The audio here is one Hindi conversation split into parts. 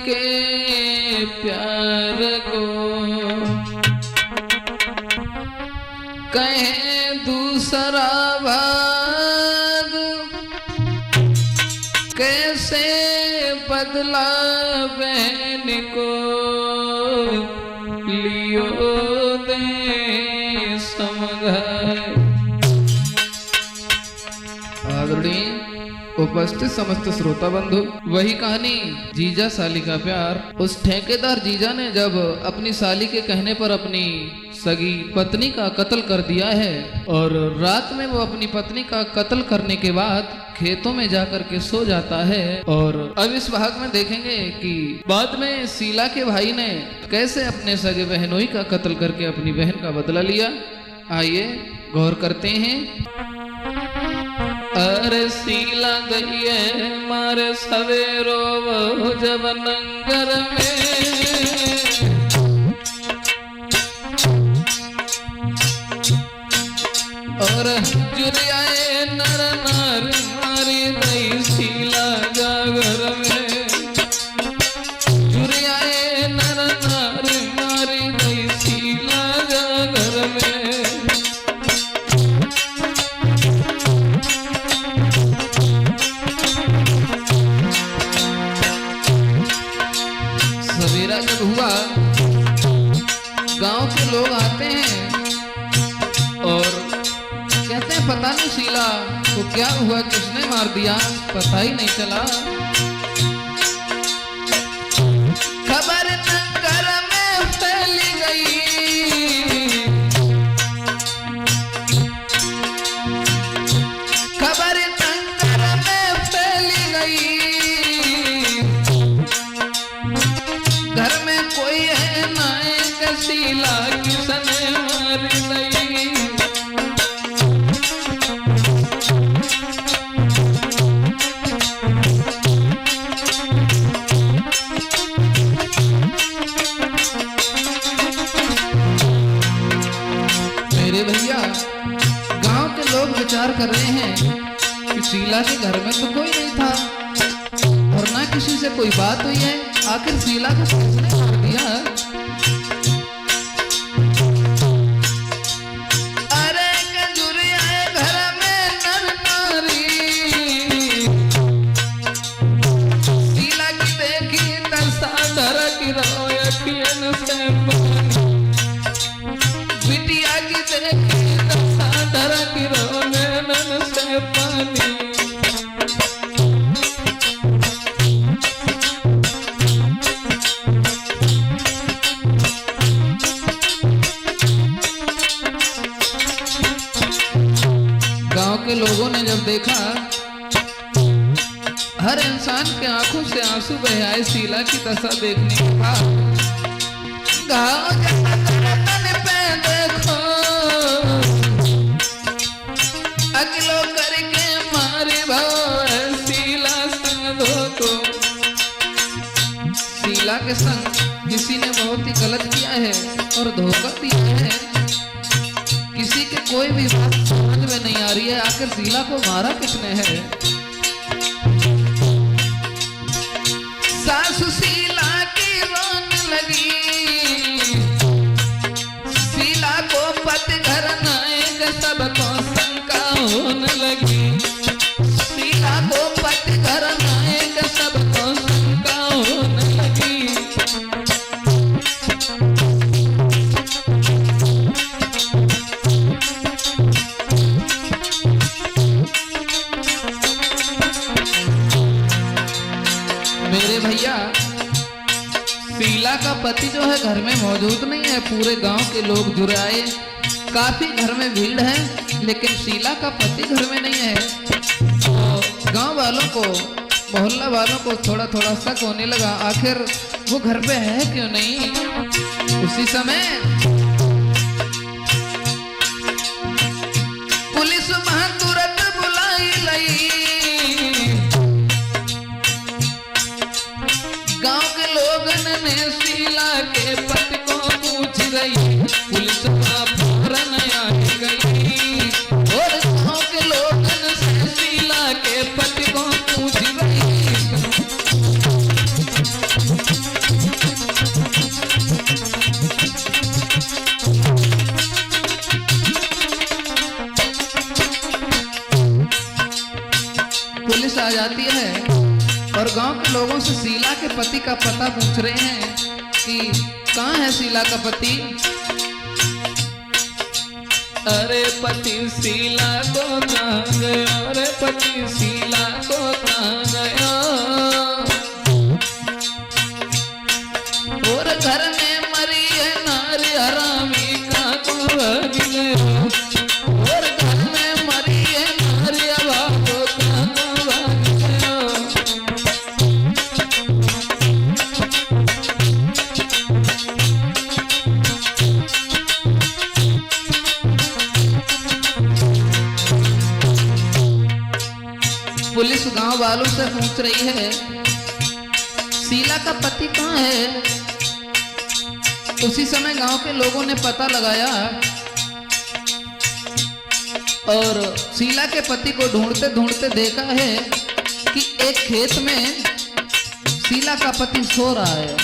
के प्यार को कहे दूसरा भाग, कैसे बदला बहन को लियो दे समझाए। आदरणीय उपस्थित समस्त श्रोता बंधु, वही कहानी जीजा साली का प्यार। उस ठेकेदार जीजा ने जब अपनी साली के कहने पर अपनी सगी पत्नी का कत्ल कर दिया है और रात में वो अपनी पत्नी का कत्ल करने के बाद खेतों में जाकर के सो जाता है। और अब इस भाग में देखेंगे कि बाद में शीला के भाई ने कैसे अपने सगे बहनोई का कत्ल करके अपनी बहन का बदला लिया। आइए गौर करते हैं। अरे शीला गई मारे सवेरो वो जब नंगर में, और जुरियाए नर नार मारी गई शीला जागर में, जुरियाए नर नार मारी गई शीला जागर में। सवेरा जब हुआ, गांव के लोग आते हैं और कहते हैं पता नहीं शीला को क्या हुआ, किसने मार दिया, पता ही नहीं चला। खबर नगर में फैल गई, खबर नगर में फैल गई, घर में कोई है ना एक शीला किसने मार गई। मेरे भैया, गांव के लोग विचार कर रहे हैं कि शीला के घर में तो कोई नहीं था और ना किसी से कोई बात हुई है, आखिर शीला को किसने मार दिया। अरे जुरियाए घर में नर नारी, शीला की देखी दशा धर की रोयन से पानी, बिटिया की देखी दशा धर की रोयन से पानी। गांव के लोगों ने जब देखा, हर इंसान के आंखों से आंसू बह आए शीला की दशा देखने के बाद। गांव जन पे देखो, अगलो करके मारे भाव शीला संग धोखो। शीला के संग किसी ने बहुत ही गलत किया है और धोखा दिया है। किसी के कोई भी बात समझ में नहीं आ रही है, आखिर शीला को मारा किसने है। सासु शीला की रोने लगी, शीला को पति घर नाएगा सबको शंका होने लगी, शीला को पति घर नाएगा सबको शंका होने लगी। मेरे भैया, शीला का पति जो है घर में मौजूद नहीं है। पूरे गांव के लोग जुराए, काफी घर में भीड़ है, लेकिन शीला का पति घर में नहीं है। तो गांव वालों को, मोहल्ला वालों को थोड़ा थोड़ा शक होने लगा, आखिर वो घर पे है क्यों नहीं। उसी समय पुलिस वहां तुरंत बुलाई लाई। गांव के लोगों ने शीला के पति को पूछ रही, पुलिस का फौरन आ गई और गांव के लोगों से शीला के पति को पूछ रही। लोगों से शीला के पति का पता पूछ रहे हैं कि कहाँ है शीला का पति। अरे पति शीला को कहाँ गया, अरे पति शीला को कहाँ गया, और घर में मरी है नारी हरामी का को भाग गया, और घर में मरी है नारी अभागो का को भाग गया। पुलिस गांव वालों से पूछ रही है शीला का पति कहाँ है। उसी समय गांव के लोगों ने पता लगाया और शीला के पति को ढूंढते ढूंढते देखा है कि एक खेत में शीला का पति सो रहा है।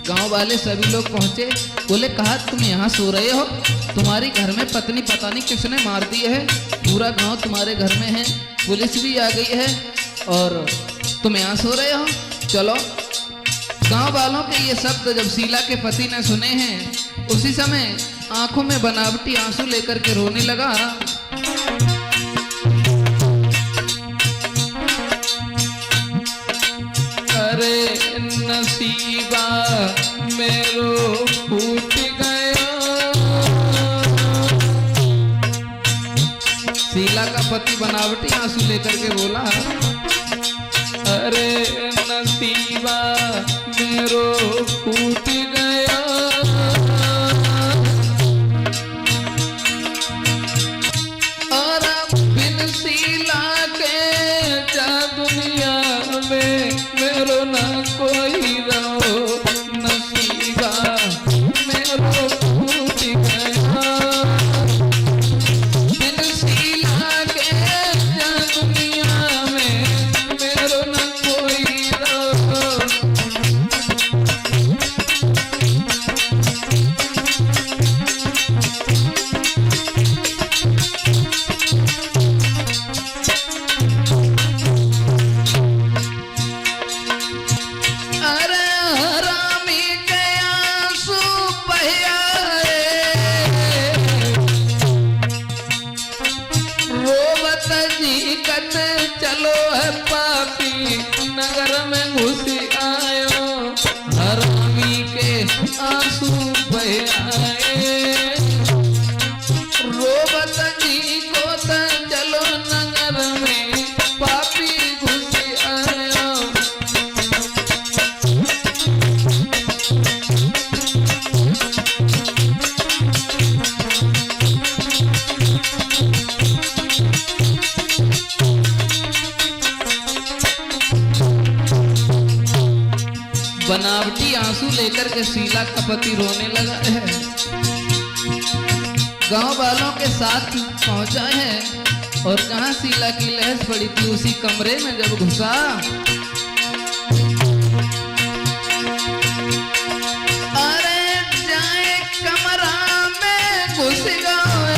गांव वाले सभी लोग पहुंचे, बोले कहा तुम यहाँ सो रहे हो, तुम्हारी घर में पत्नी पता नहीं किसने मार दी है, पूरा गांव तुम्हारे घर में है, पुलिस भी आ गई है और तुम यहाँ सो रहे हो, चलो। गांव वालों के ये शब्द जब शीला के पति ने सुने हैं, उसी समय आंखों में बनावटी आंसू लेकर के रोने लगा। अरे नसीबा मेरो फूट गया। शीला का पति बनावटी आंसू लेकर के बोला, अरे नसीबा मेरो फूट गया, और बिन शीला के जा दुनिया में मेरो ना कोई रहो, नसीबा मेरो फूट गया, बिन शीला के जा दुनिया में मेरो ना कोई रहो। चलो है पापी नगर में घुस आयो, हरामी के आंसू बह आए, रोबत जी को चलो नगर में पापी घुस आयो। बनावटी आंसू लेकर के शीला का पति रोने लगा है। गांव वालों के साथ पहुंचा है और कहां शीला की लहस पड़ी थी, उसी कमरे में जब घुसा, अरे जाए कमरा में घुस गए,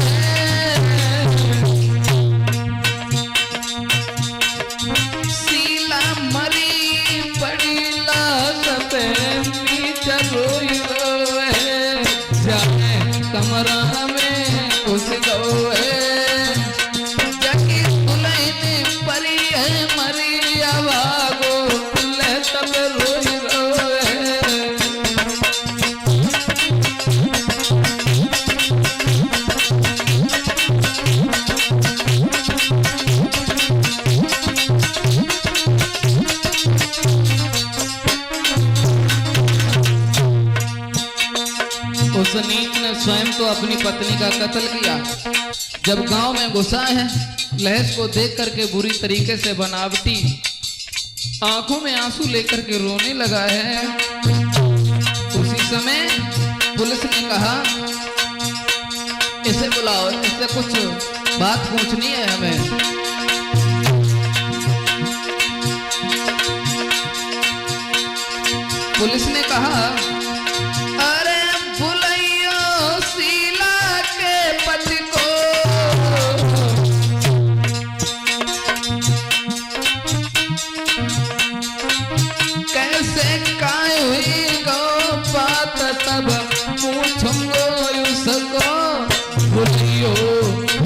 शीला मरी पड़ी रोई रोए, जाए कमरा में घुस गए, जगी दुल्हन परी है मरी अभागो, ले तब रोई रोए। उस नीच ने स्वयं तो अपनी पत्नी का कत्ल किया, जब गांव में घुसा है, लहस को देख करके बुरी तरीके से बनावटी आंखों में आंसू लेकर के रोने लगा है। उसी समय पुलिस ने कहा इसे बुलाओ, इससे कुछ बात पूछनी है हमें। पुलिस ने कहा अरे बुलाइयो शीला के पति को, कैसे काय हुई गो बात तब पूछूंगो उसको भूलियो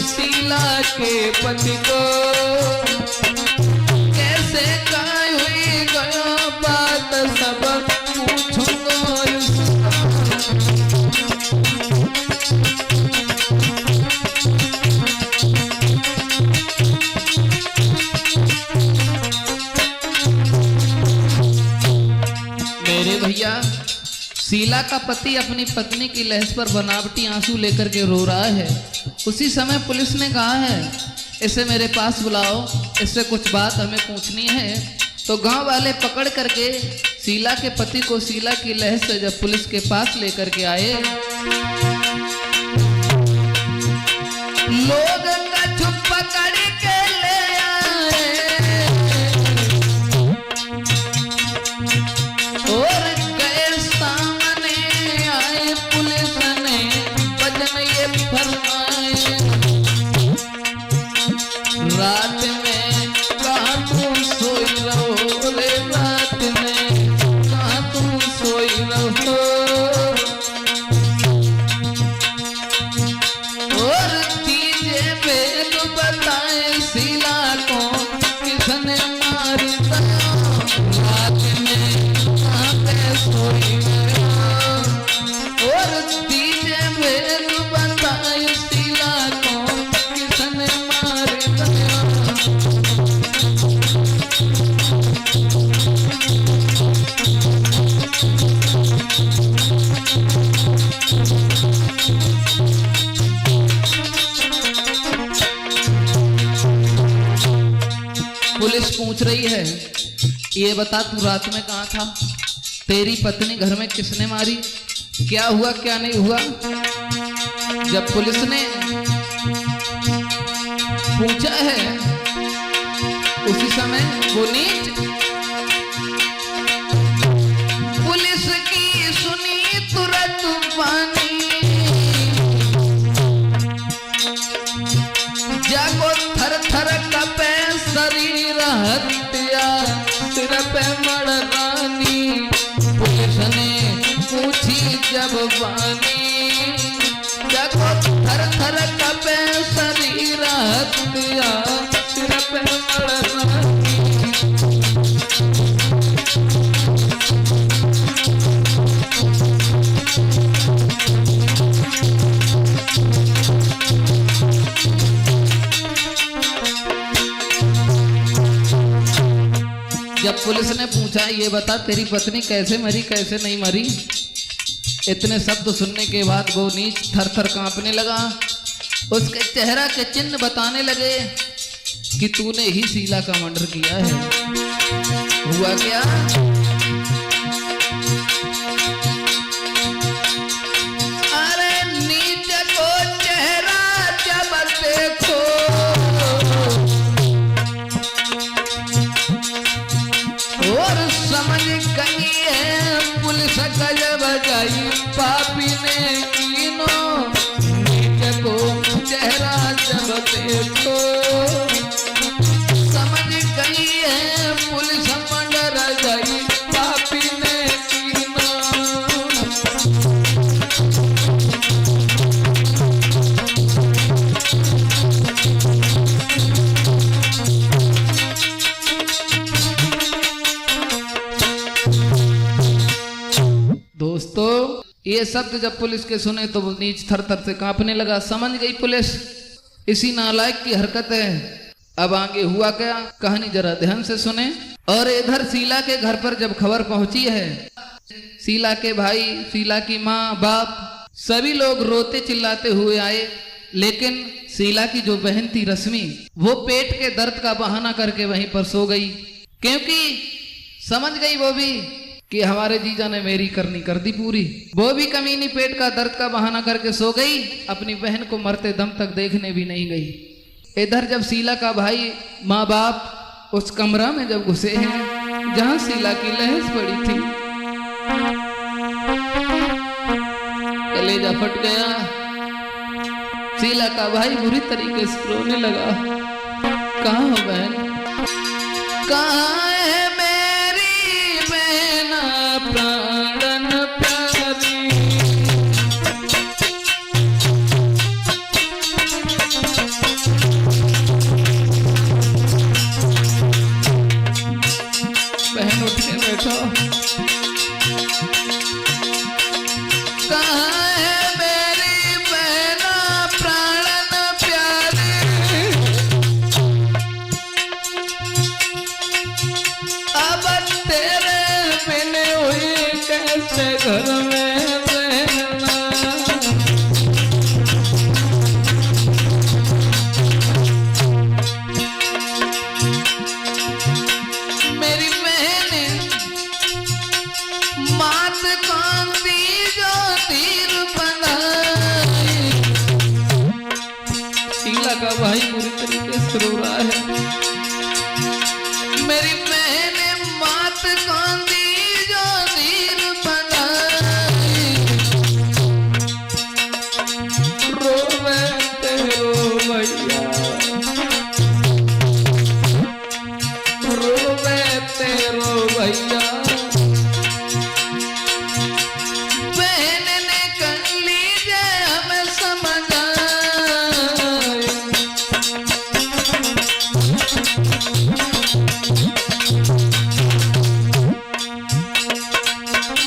शीला के पति को। कैसे काय हुई गो बात सब पूछूंगो उसको। भैया शीला का पति अपनी पत्नी की लहज पर बनावटी आंसू लेकर के रो रहा है। उसी समय पुलिस ने कहा है इसे मेरे पास बुलाओ, इससे कुछ बात हमें पूछनी है। तो गांव वाले पकड़ करके शीला के पति को शीला की लहज से जब पुलिस के पास लेकर के आए, लोग कछु पकड़ के ले आए और रात में कहाँ तू सोई रहो रे, रात में कहाँ तू सोई रहो। और तीजे भेद बताए शीला को किसने मार दिया, रात में कहाँ पे सोई रहो। और तीजे भेद बताए शीला को किसने मार दिया। पुलिस पूछ रही है ये बता तू रात में कहाँ था, तेरी पत्नी घर में किसने मारी, क्या हुआ क्या नहीं हुआ। जब पुलिस ने पूछा है उसी समय वो नीच पुलिस की सुनी तुरंत पानी, जागो थर थर कपे शरीर हत्या सिर पे मड़रानी। पुलिस ने पूछी जब बानी, जागो थर थर कपे शरीर हत्या सिर पे मड़रानी। जब पुलिस ने पूछा ये बता तेरी पत्नी कैसे मरी कैसे नहीं मरी, इतने शब्द सुनने के बाद वो नीच थर थर कांपने लगा। उसके चेहरा के चिन्ह बताने लगे कि तूने ही शीला का मर्डर किया है। हुआ क्या, अरे नीच को चेहरा जब देखो और समझ गई है पुलिस गजब गई पापी ने कीनो। नीच को चेहरा जब देखो समझ गई है पुलिस मर्डर गई पापी ने कीनो। दोस्तों ये शब्द जब पुलिस के सुने तो वो नीच थर थर से कांपने लगा। समझ गई पुलिस इसी नालायक की हरकत है। अब आगे हुआ क्या कहानी जरा ध्यान से सुने। और इधर शीला के घर पर जब खबर पहुंची है, शीला के भाई, शीला की माँ, बाप सभी लोग रोते चिल्लाते हुए आए। लेकिन शीला की जो बहन थी रश्मि, वो पेट के दर्द का बहाना करके वहीं पर सो गई, क्योंकि समझ गई वो भी कि हमारे जीजा ने मेरी करनी कर दी पूरी। वो भी कमीनी पेट का दर्द का बहाना करके सो गई, अपनी बहन को मरते दम तक देखने भी नहीं गई। इधर जब शीला का भाई, माँ बाप उस कमरा में जब घुसे हैं जहां शीला की लहज पड़ी थी, कलेजा फट गया। शीला का भाई बुरी तरीके से रोने लगा। कहाँ हो बहन, कहाँ है मेरी बहना, कहाँ है मेरी बहना प्राणन प्यारी, अब तेरे बिन हुई कैसे घर में रहना। मेरी बहन मात कांती जो तीर बनाई, शीला का भाई पूरी तरीके से रो रहा है। मेरी बहन मात कांती जो तीर बनाई, रोवे तेरो भैया, रोवे तेरो भैया। बहन ने कर लीजे हमें समझ आए,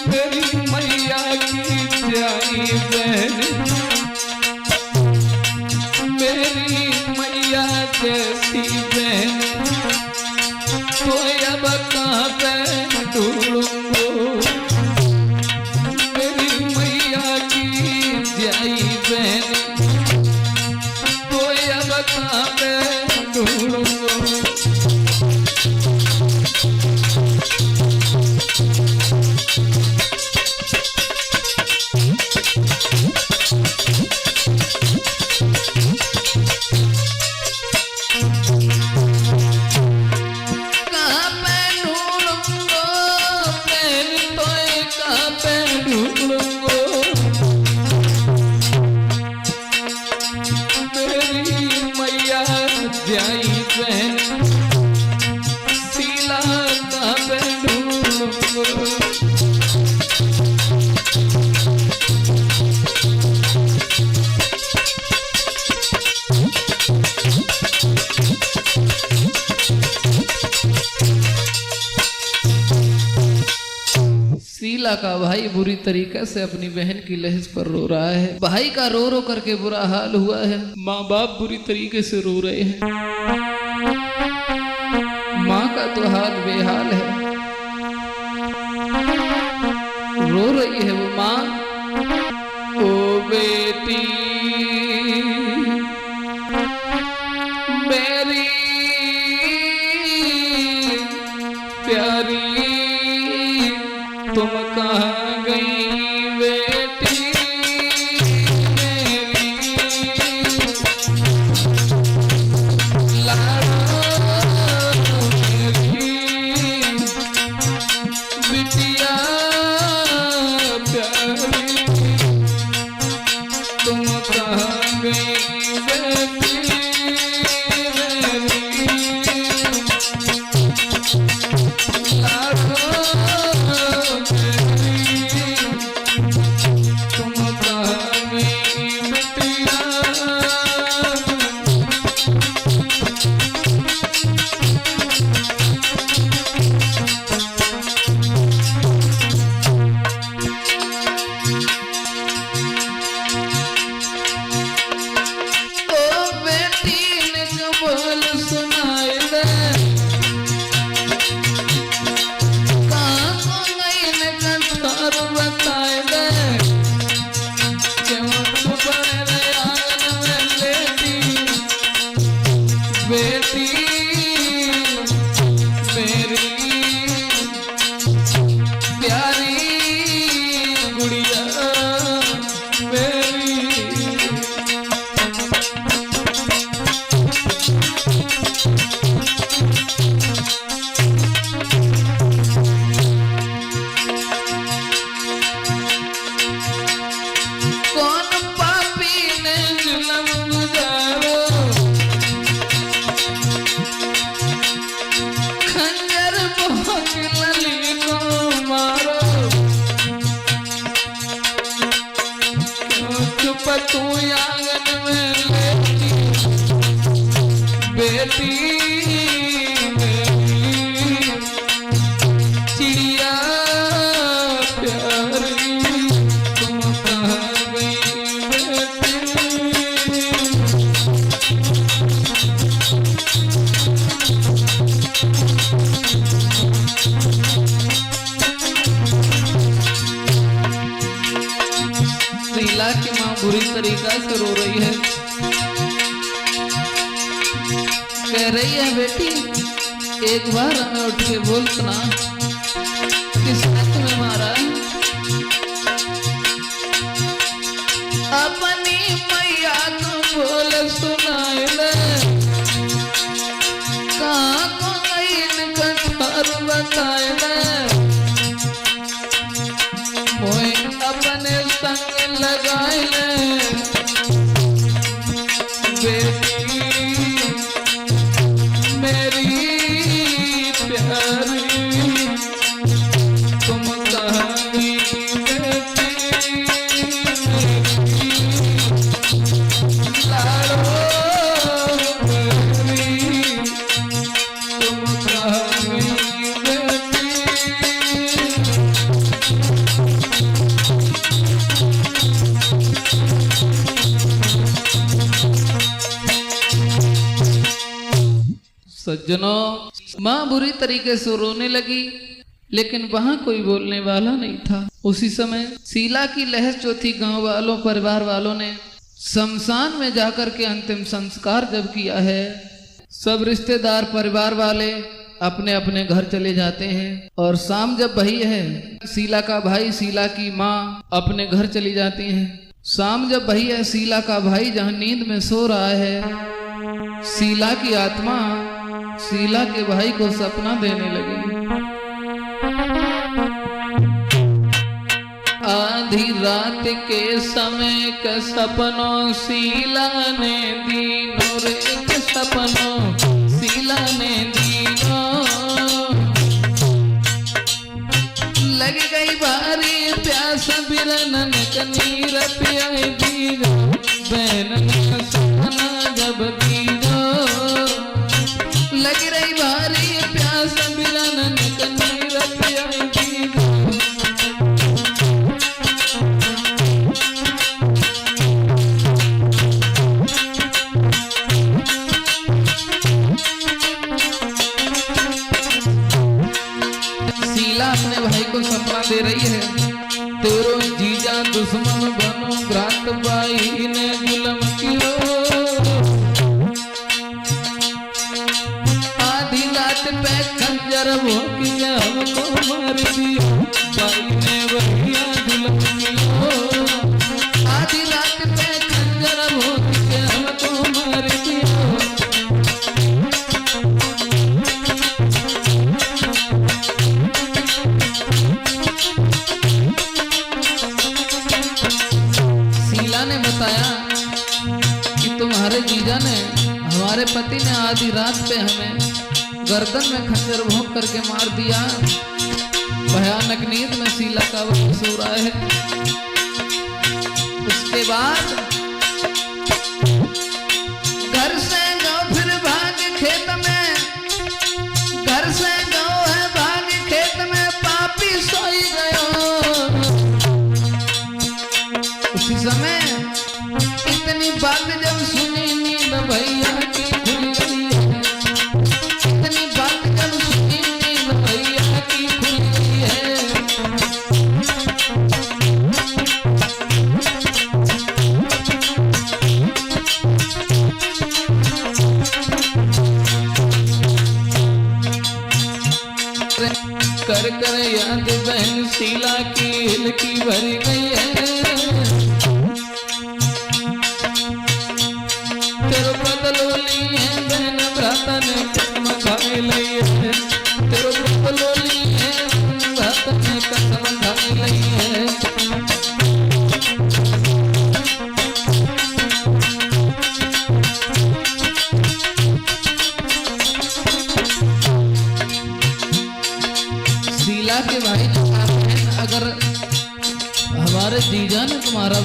मेरी मैया की जाई बहन, मेरी मैया जैसी बहन तो अब कहाँ पे ढूंढूंगो। मेरी मैया की जाई बहन तो अब कहाँ पे ढूंढूंगो। शीला का भाई बुरी तरीके से अपनी बहन की लहज पर रो रहा है। भाई का रो रो करके बुरा हाल हुआ है। माँ बाप बुरी तरीके से रो रहे हैं। माँ का तो हाल बेहाल है, रो रही है वो माँ। ओ बेटी मेरी प्यारी, तुम कहाँ गई बेटी मेरी, लाडो मेरी बिटिया प्यारी, तुम कहाँ गई बेटी मेरी, लाडो शीला की माँ बुरी तरीका से रो रही है। कह रही है बेटी एक बार हमें उठ के बोल सुना, किसने तुम्हें मारा? अपनी मैया को बोल सुनाए कहाँ को इनका घर बताए मोए अपने संग लगाए बेटी मेरी प्यारी तुम कहाँ गई बेटी लाडो मेरी तुम कहाँ गई बेटी। सज्जनों, माँ बुरी तरीके से रोने लगी, लेकिन वहां कोई बोलने वाला नहीं था। उसी समय शीला की लहर जो थी, गांव वालों परिवार वालों ने शमशान में जाकर के अंतिम संस्कार जब किया है, सब रिश्तेदार परिवार वाले अपने अपने घर चले जाते हैं। और शाम जब भई है, शीला का भाई शीला की माँ अपने घर चली जाती हैं। शाम जब भई है, शीला का भाई जहाँ नींद में सो रहा है, शीला की आत्मा शीला के भाई को सपना देने लगी। आधी रात के समय के सपनों शीला ने दीनों रे के सपनों शीला ने दीनों। लग गई भारी प्यास बिरनन कनीर पियाई दीनो बहनन का सपना जब दीनो। लग रही भारी प्यास बिरनन कनीर पियाई दीनो। अपने भाई को सपना दे रही है, तेरो जीजा दुश्मन बनो भ्रात भाई ने जुल्म कियो। आधी रात पे खंजर वो किया हमको मार दिया, भाई ने भैया जुल्म कियो। आधी रात पे खंजर वो किया हमको मार दिया। तुम्हारे जीजा ने हमारे पति ने आधी रात पे हमें गर्दन में खंजर भोंक करके मार दिया। भयानक नींद में शीला का वक्त सो रहा है। उसके बाद घर से गौ फिर भाग खेत में, घर से गौ है भाग खेत में, पापी सोई गयो। उसी समय इतनी बात जब सुनी नींद भैया की खुल गई है, इतनी बात जब सुनी नींद भैया की खुल गई है। कर कर याद बहन शीला की हिलकी भर गई है। तेरो बदलोली है बहन भ्राता ने कसम खाई लई है। तेरो बदलोली है भ्राता ने कसम खाई लई है। शीला के भाई ने कहा बहन, अगर हमारे जीजा ने तुम्हारा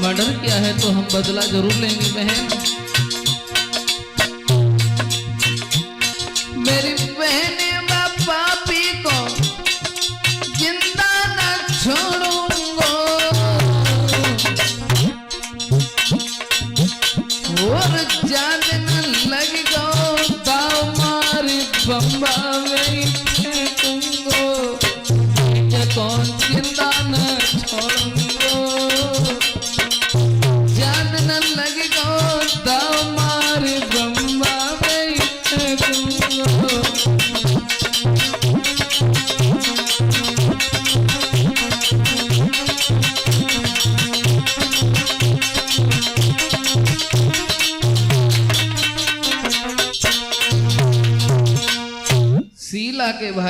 मर्डर किया है तो हम बदला जरूर लेंगे बहन। मेरी बहन पापी को जिंदा न छोड़ूंगा और जान न लग गो दाव मारी बम्बा में फेंकूंगा। कौन जिंदा न छोड़ूंगा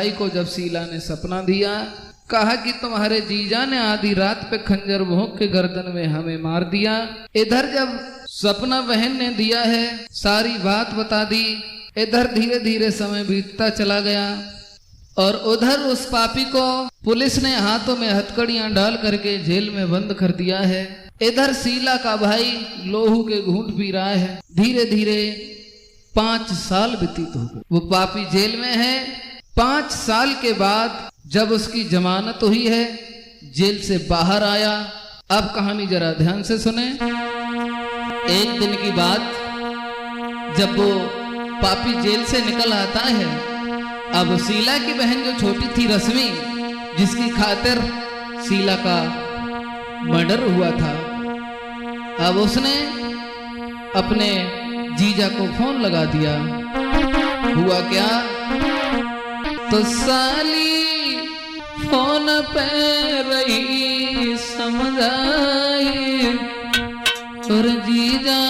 भाई को जब शीला ने सपना दिया, कहा कि तुम्हारे जीजा ने आधी रात पे खंजर भोंक के गर्दन में हमें मार दिया। इधर जब सपना बहन ने दिया है, सारी बात बता दी। इधर धीरे धीरे समय बीतता चला गया और उधर उस पापी को पुलिस ने हाथों में हथकड़ियां डाल करके जेल में बंद कर दिया है। इधर शीला का भाई लोहू के घूंट पी रहा है। धीरे धीरे 5 साल व्यतीत हो गए, वो पापी जेल में है। 5 साल के बाद जब उसकी जमानत हुई है, जेल से बाहर आया। अब कहानी जरा ध्यान से सुने। एक दिन की बात, जब वो पापी जेल से निकल आता है, अब शीला की बहन जो छोटी थी रश्मि, जिसकी खातिर शीला का मर्डर हुआ था, अब उसने अपने जीजा को फोन लगा दिया। हुआ क्या, तो साली फोन पे रही समझाई और जीजा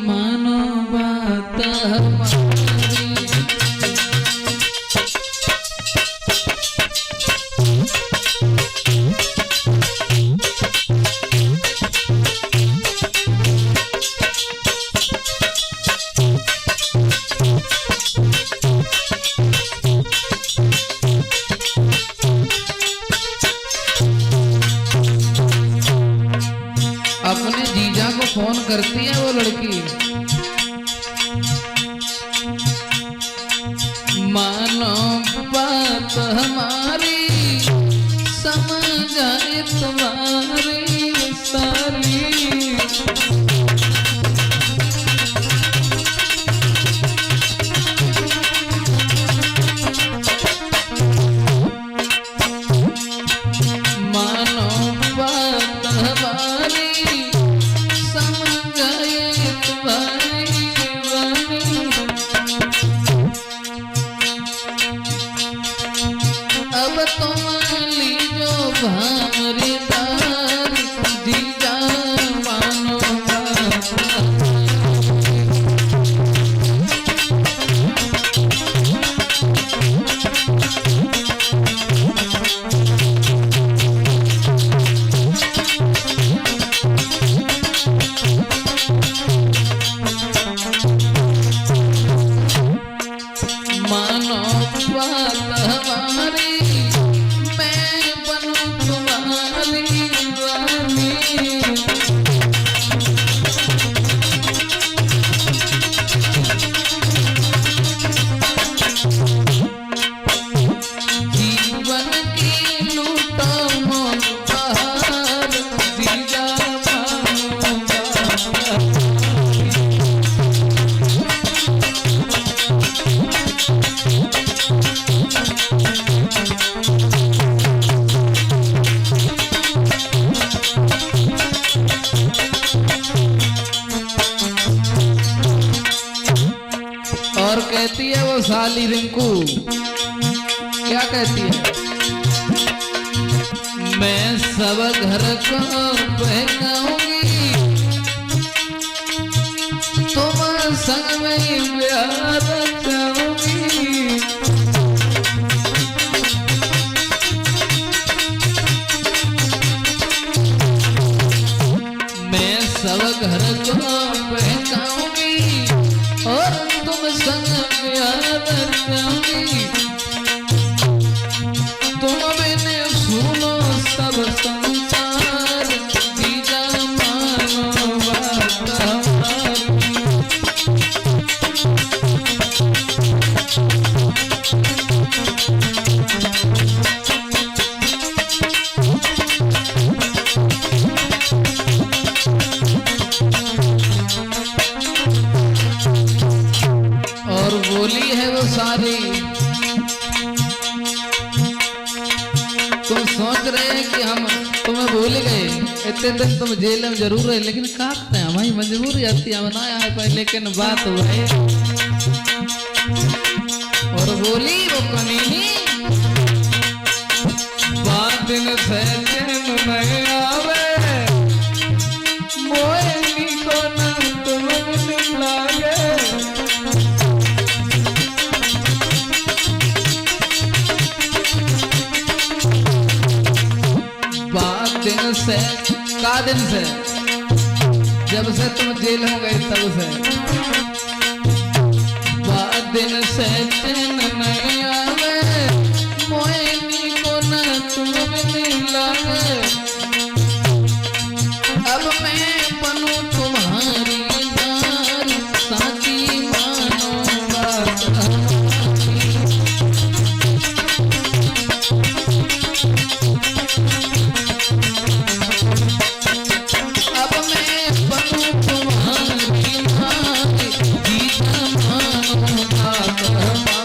मानो बात हमारी। अपने जीजा को फोन करती है वो लड़की, मानो बात हमारी समझ आए तुम्हारी साली। कहती है वो साली रिंकू, क्या कहती है, मैं सब घर को बहकाऊंगी, तुम संग में प्यार चाहूंगी। मैं सब घर को बहकाऊंगी और तुम संग प्यार चाहूंगी। तुम बिन सुनो सब संसार, जीजा मानो बात हमारी। और बोली है वो सारी, तुम सोच रहे हैं कि हम तुम्हें भूल गए, इतने दिन तुम जेल में जरूर रहे, लेकिन क्या करते हैं, हमारी मजबूरी आती है, बनाया है पर, लेकिन बात हुआ है। और बोली वो कमीनी, बात दिन से चैन नहीं आवे, मोए को ना तुम बिन लागे। दिन से, का दिन से, जब से तुम जेल हो गए तब से, दिन से चैन नहीं आवे, मोहिनी को न तुम मिला, अब मैं बनूं तुम्हारी नारी, साथी मानो बात हमारी। अब मैं बनूं तुम्हारी नारी, जीजा मानो बात हमारी।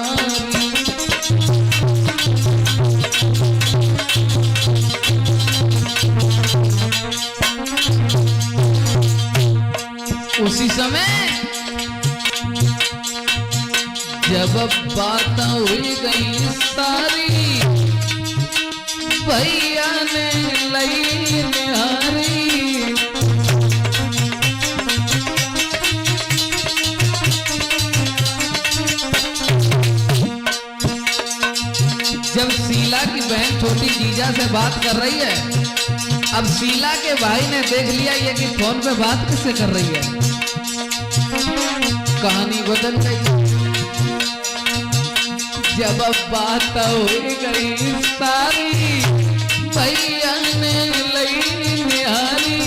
उसी समय जब बात हुई गई सारी, भैया ने लई निहारी, जब शीला की बहन छोटी जीजा से बात कर रही है, अब शीला के भाई ने देख लिया ये कि फोन पे बात किससे कर रही है, कहानी बदल गई। जब बात हो गई सारी, भैया ने लई निहारी,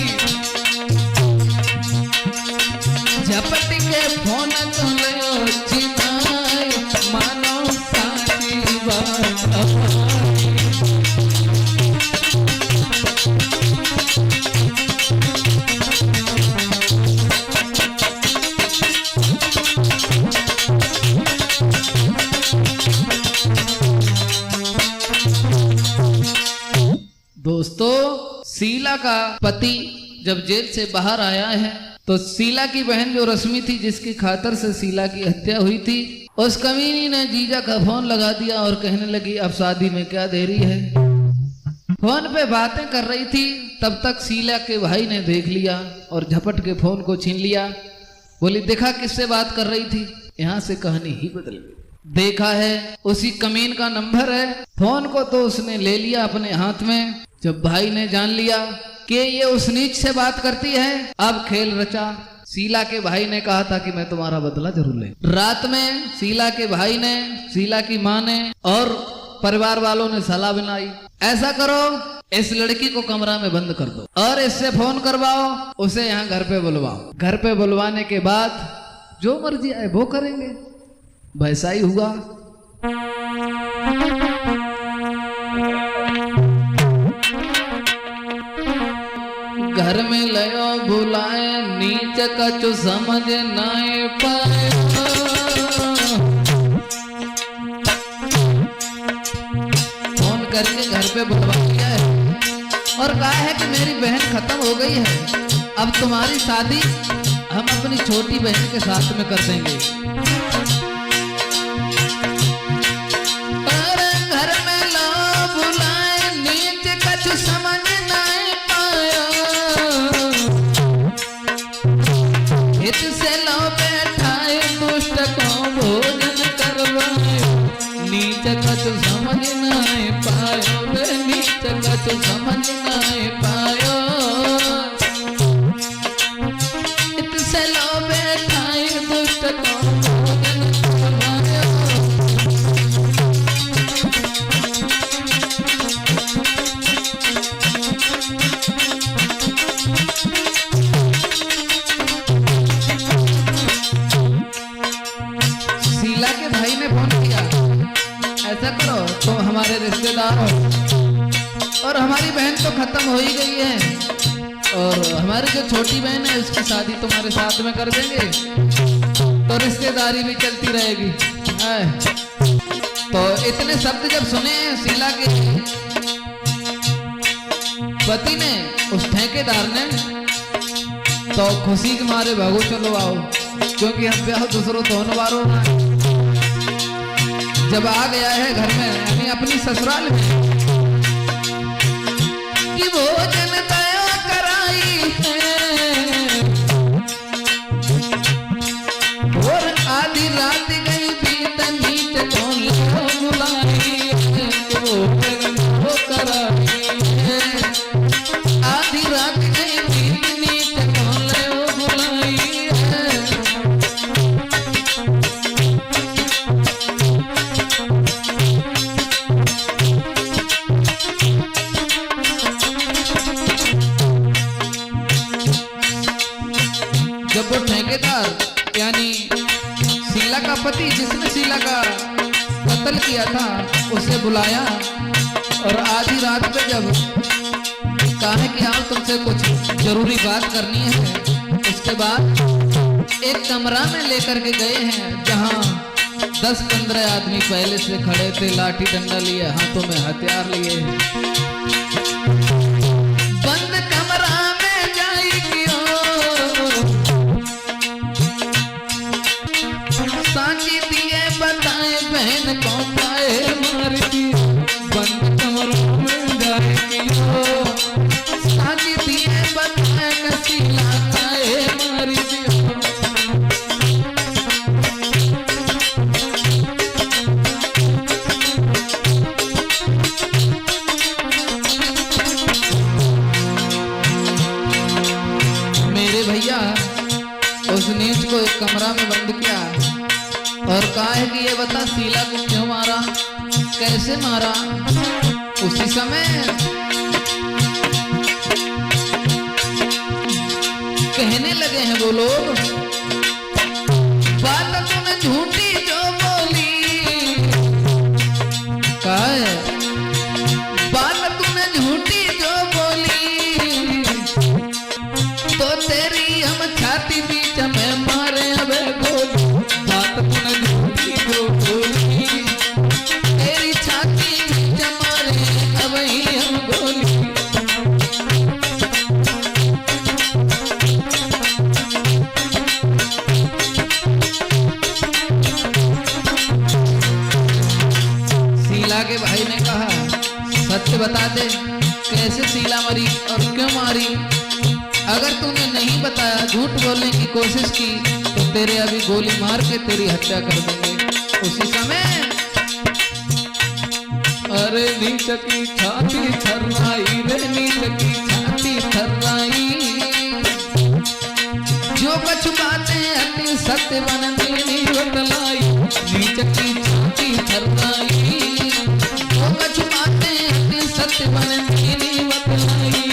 झपट के फोन तो लो चिनाई, मानो साची बात हमारी। दोस्तों, शीला का पति जब जेल से बाहर आया है तो शीला की बहन जो रश्मि थी, जिसकी खातर से शीला की हत्या हुई थी, उस कमीनी ने जीजा का फोन लगा दिया और कहने लगी अब शादी में क्या देरी है। फोन पे बातें कर रही थी, तब तक शीला के भाई ने देख लिया और झपट के फोन को छीन लिया। बोली देखा किससे बात कर रही थी। यहाँ से कहानी ही बदल गई। देखा है उसी कमीन का नंबर है। फोन को तो उसने ले लिया अपने हाथ में। जब भाई ने जान लिया कि ये उस नीच से बात करती है, अब खेल रचा। शीला के भाई ने कहा था कि मैं तुम्हारा बदला जरूर ले। रात में शीला के भाई ने, शीला की माँ ने और परिवार वालों ने सलाह बनाई, ऐसा करो इस लड़की को कमरा में बंद कर दो और इससे फोन करवाओ, उसे यहाँ घर पे बुलवाओ। घर पे बुलवाने के बाद जो मर्जी आए वो करेंगे। वैसा ही हुआ। घर में लयो बुलाए, नीच कछु समझ नाए पाए। फोन करके घर पे बुलवा लिया है और कहा है कि मेरी बहन खत्म हो गई है, अब तुम्हारी शादी हम अपनी छोटी बहन के साथ में कर देंगे। घर में लो बुलाए, नीच कछु समझ नाए पाया। हित से लो बैठाए, दुष्ट को भोजन करवाए। नीच कछु समझ नाए पायो, नीच कछु समझ नाए पायो। हित से लो बैठाए, दुष्ट को भोजन करवायो। शीला के भाई ने फोन किया, ऐसा करो तुम तो हमारे रिश्तेदार हो और हमारी बहन तो खत्म हो ही गई है और हमारी जो छोटी बहन है उसकी शादी तुम्हारे साथ में कर देंगे, तो रिश्तेदारी भी चलती रहेगी। तो इतने शब्द जब सुने शीला के पति ने, उस ठेकेदार ने, तो खुशी के मारे भागो चलो आओ, क्योंकि हम ब्याह दूसरों तो होनवारो ना। जब आ गया है घर में, यानी अपनी ससुराल में, कि भोजन दया कराई है और आधी रात गई बीत, नीच कौन बुलाई है, वो कराई है। पति जिसने शीला का कत्ल किया था उसे बुलाया और आधी रात पे जब कहा कि आओ तुमसे कुछ जरूरी बात करनी है, उसके बाद एक कमरा में लेकर के गए हैं जहां 10-15 आदमी पहले से खड़े थे, लाठी डंडा लिए, हाथों में हथियार लिए। बंद कमरा में जाई क्यों सांची दिए बताए बहन को पाए मारती। बंद कमरा में जाए क्यों सांची दिए बताए कसीला खाए मारती। उस नीच को एक कमरा में बंद किया और कहा है कि ये बता शीला को क्यों मारा, कैसे मारा। उसी समय कहने लगे हैं वो लोग, बात तूने झूठी जो बोली, कहा है बात तूने झूठी जो बोली तो तेरी हम छाती बीच में मारे अबे गोली। बात तूने झूठी जो बोली तेरी छाती बीच मारे अबे हम गोली। शीला के भाई ने कहा सत्य बता दे, कैसे शीला मरी और क्यों मारी। अगर तूने नहीं बताया, झूठ बोलने की कोशिश की तो तेरे अभी गोली मार के तेरी हत्या कर देंगे। उसी समय अरे नीच की छाती थर्राई रे, नीच की छाती थर्राई, जो कुछ बातें अति सत्य बन देनी बतलाई। नीच की छाती थर्राई, जो कुछ बातें अति सत्य बन देनी बतलाई।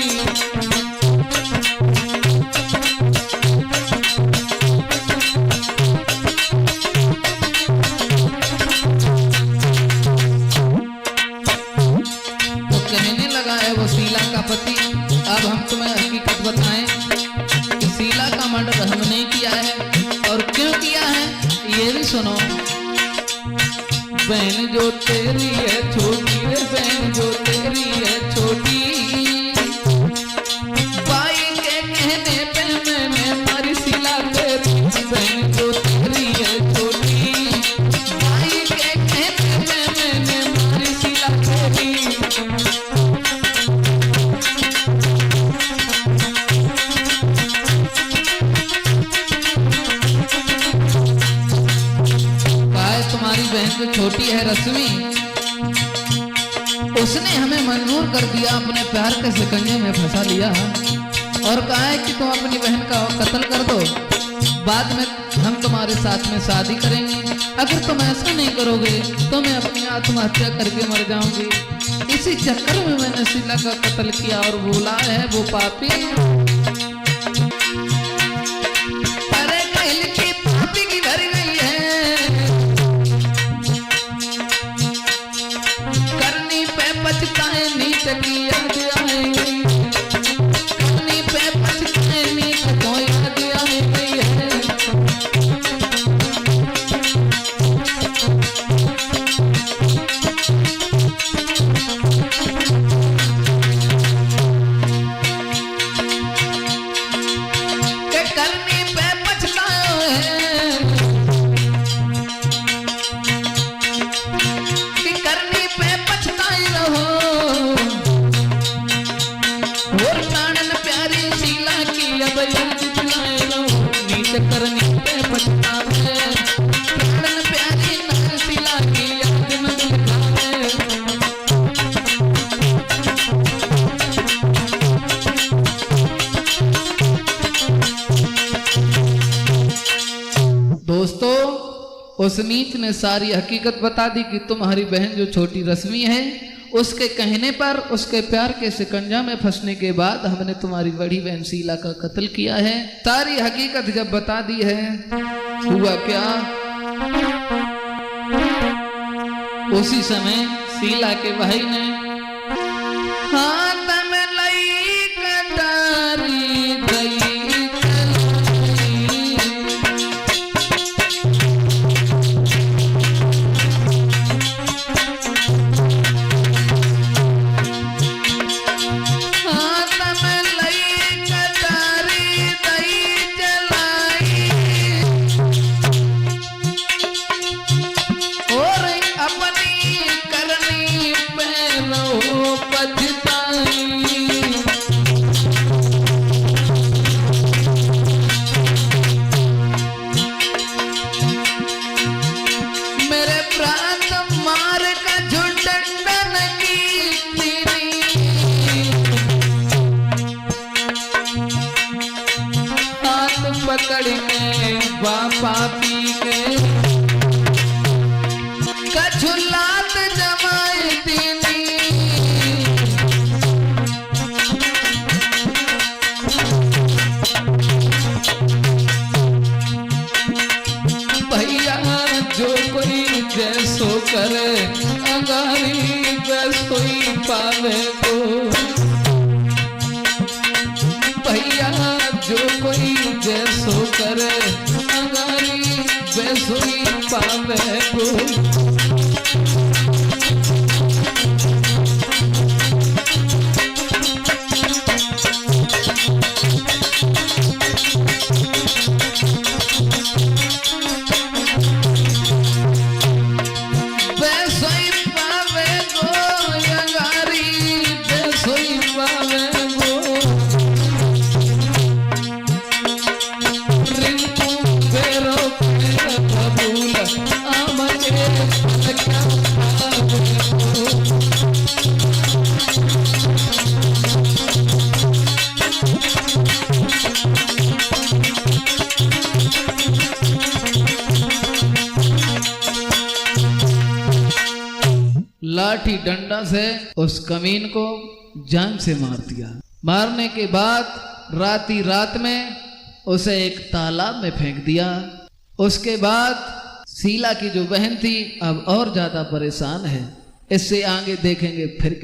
पति अब हम तुम्हें हकीकत बताएं कि शीला का मर्डर हमने किया है और क्यों किया है ये भी सुनो। बहन जो तेरी है छोटी रे, बहन जो तेरी है छोटी, भाई के कहने पे मैंने मारी शीला तेरी। बहन जो तेरी है छोटी, भाई के कहने पे मैंने मारी शीला तेरी। जो छोटी है रश्मि, उसने हमें मजबूर कर दिया, अपने प्यार के शिकंजे में फंसा लिया और कहा है कि तुम अपनी बहन का कत्ल कर दो, बाद में हम तुम्हारे साथ में शादी करेंगे। अगर तुम ऐसा नहीं करोगे तो मैं अपनी आत्महत्या करके मर जाऊंगी। इसी चक्कर में मैंने शीला का कत्ल किया और बोला है वो पापी। अरे कहल की पापी की भर गई है, पछताए नीच की याद आएगी, करनी पे पछताए नीच को याद आएगी है। करनी पे पछताए है, कि करनी पे पछताई रहो और प्राणन प्यारी शीला की अब याद दिलाए रहो। नीच करनी पे पछतावे, प्राणन प्यारी नार शीला की याद न दिलावे। दोस्तों उस नीच ने सारी हकीकत बता दी कि तुम्हारी बहन जो छोटी रश्मि है उसके कहने पर उसके प्यार के शिकंजा में फंसने के बाद हमने तुम्हारी बड़ी बहन शीला का कत्ल किया है। सारी हकीकत जब बता दी है, हुआ क्या उसी समय शीला के भाई ने हाथ में लई कटारी दई चलाई। हाथ में लई कटारी दई चलाई और अपनी करनी पैरो पछताई। मेरे प्राण मार का झुंडन की तेरी हाथ पकड़ के बापा पी के कछुलात जमाई दीनी। भैया जो कोई जैसो करे अगारी वैसो ही पावे को। भैया जो कोई जैसो करे अगारी वैसो ही पावे को। लाठी डंडा से उस कमीन को जान से मार दिया। मारने के बाद राती रात में उसे एक तालाब में फेंक दिया। उसके बाद शीला की जो बहन थी अब और ज्यादा परेशान है। इससे आगे देखेंगे फिर।